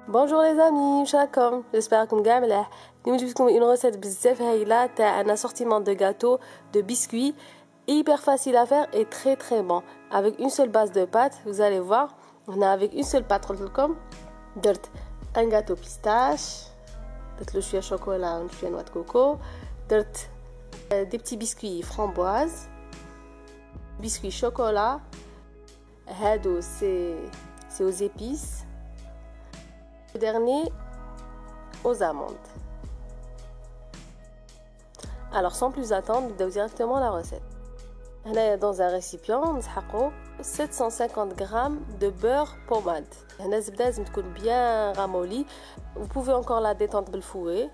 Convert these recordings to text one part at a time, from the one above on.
Bonjour les amis, واش راكم؟ j'espère que كاع ملاح. اليوم جبت لكم une recette بزاف هايله تاع un assortiment de gâteaux de biscuits hyper facile à faire et très très bon avec une seule base de pâte. Vous allez voir, on a avec une seule pâte قلت لكم درت un gâteau pistache, درت له شويه شوكولا وشويه نواه كوكو، درت des petits biscuits framboises, biscuits chocolat هادو c'est aux épices. Le dernier aux amandes. Alors sans plus attendre, nous allons directement la recette. Dans un récipient, nous avons 750 g de beurre pommade. Bien ramolli. Vous pouvez encore la détendre avec le fouet.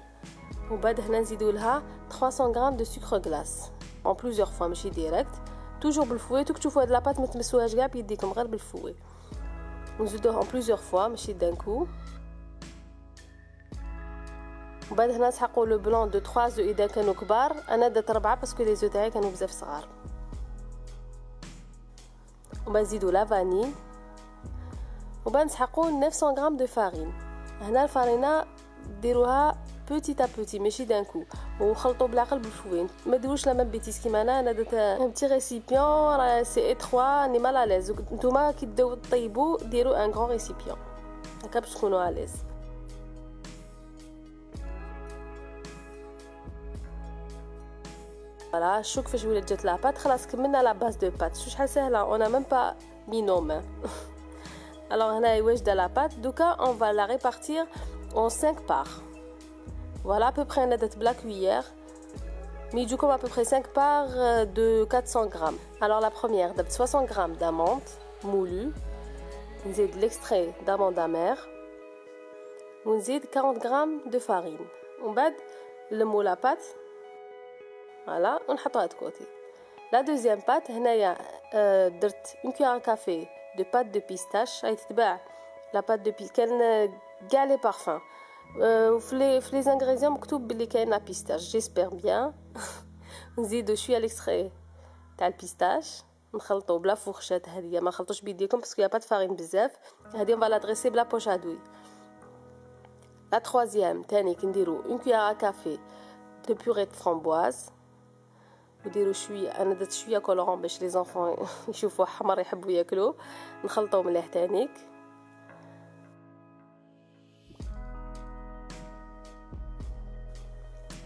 Nous allons 300 g de sucre glace en plusieurs fois, mais direct. Toujours avec le fouet. Tout que tu fais de la pâte, mais tu mets pas puis comme avec le fouet. Nous allons en plusieurs fois, mais d'un coup. وبعد هنا نسحقوا لو بلون دو 3 œufs اذا كانوا كبار. انا درت 4 باسكو لي زو تاعي كانوا بزاف صغار. وبعد نزيدوا لا فاني، وبعد نسحقوا 900 غرام دو فارين. هنا الفارينه ديروها بوتيت ا بوتي ماشي دان كو، وخلطوا بالعقل بالفوين. ما ديروش لا ميم بيتيس كيما انا درت ان بتي ريسيبيون راه سي اتروا ني مال اليز. نتوما كي تبداو طيبوا ديروا ان غران ريسيبيون هكا باش تكونوا اليز. Voilà, شوك فاش ولات جات لا بات. خلاص كملنا لا باس دو بات. شحال سهله، اون ا ميم با مي نو مين. alors هنا واجده لا بات. دوكا on va la répartir en 5 parts. voilà à peu près انا درت بلا cuillère mais du coup à peu près 5 parts de 400 grammes. alors la première درت 60 grammes d'amandes moulues، نزيد l'extrait d'amande amère، ونزيد 40 grammes de farine. ومن بعد نلمو لا بات. voilà ونحطوها de côté. la deuxième pâte هنايا درت une cuillère à café de pâte de pistache. هاي تتباع la pâte de pistache كان كاع لي بارفان في لي ingrédients مكتوب بلي كاينه pistache. j'espère bien. نزيدو شويه l'extrait تاع البيستاش، نخلطو بلا فورشات. هذه ما خلطوش بيديكم باسكو يا با فارين بزاف. هذه on va la dresser بلا poche à douille. la troisième تاني كنديرو une cuillère à café de purée de framboise. وديروا شويه، انا درت شويه كولورون باش لي زونفون يشوفوا حمر يحبوا ياكلوه. نخلطوه مليح تانيك.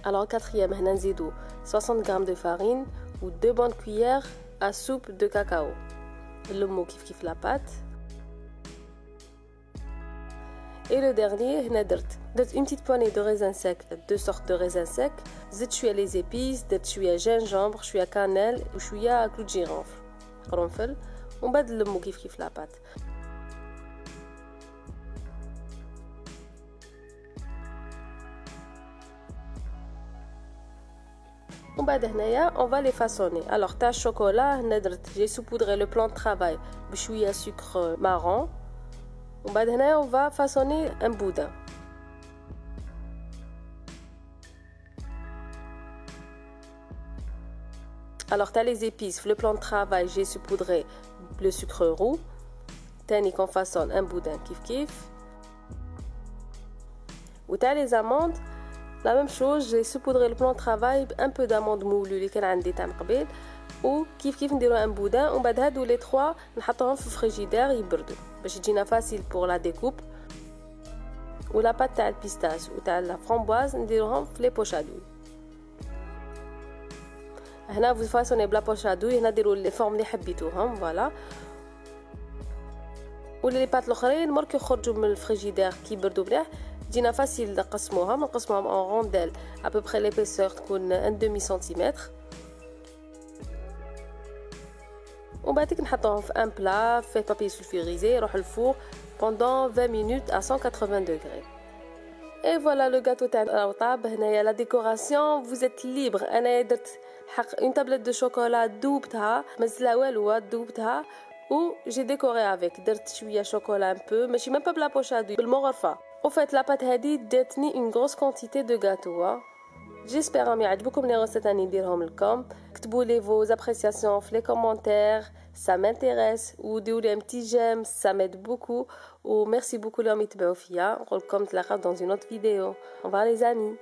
alors quatrième هنا نزيدو 60 غرام دو فارين و 2 bonnes cuillères à soupe de cacao. نلمو كيف لا بات. et le dernier هنا درت une petite poignée de raisins secs, 2 sortes de raisins secs. زدت شويه les épices، درت شويه gingembre، شويه cannelle وشويه clou de girofle قرنفل. ومن بعد نلمو كيف لا بات. ومن بعد هنايا on va les façonner. alors تاع الشوكولا هنا درت j'ai saupoudré le plan de travail بشويه sucre marron. ومن بعد هنايا on va façonner un boudin. alors t'as les épices, le plan de travail j'ai saupoudré le sucre roux. تاني qu'on façonne un boudin kif. ou t'as les amandes la même chose, j'ai saupoudré le plan de travail un peu d'amandes moulues اللي كان عندي تاع قبل. و كيف نديرو un boudin. ومن بعد هادو لي 3 نحطوهم في الفريجيدير يبردوا باش تجينا فاسيل pour la découpe. و لا بات تاع البيستاش و تاع لا فramboise نديروهم في لي بوش ادوي. هنا vous façonnez بلا بوش ادوي. هنا ديروا لي فورم اللي حبيتوهم. فوالا. ولي بات الاخرين مرك يخرجوا من الفريجيدير كي يبردوا مليح جينا فاسيل نقسموهم ان رونديل à peu près l'épaisseur تكون 1/2 سنتيمتر. ومن بعد نحطوهم في ان بلا في بابي سولفيريزي يروح الفور pendant 20 minutes à 180 degrés. et voilà le gâteau تاعنا طاب. هنايا لا ديكوراسيون vous êtes libre. انا درت حق une tablette de chocolat دوبتها مازال والو دوبتها و j'ai décoré avec. درت شويه شوكولا un peu ماشي même pas بلا بوش ادوي بالمغرفه. au fait la pâte هذه داتني une grosse quantité de gâteau. J'espère راهم يعجبوكم les recettes اللي نديرهم لكم. كتبوا لي vos appréciations في les commentaires, ça m'intéresse. وديروا لي un petit j'aime, ça m'aide beaucoup. و merci beaucoup اللي راهم يتبعوا فيا. نقول لكم نتلاقاو dans une autre vidéo. Au revoir les amis.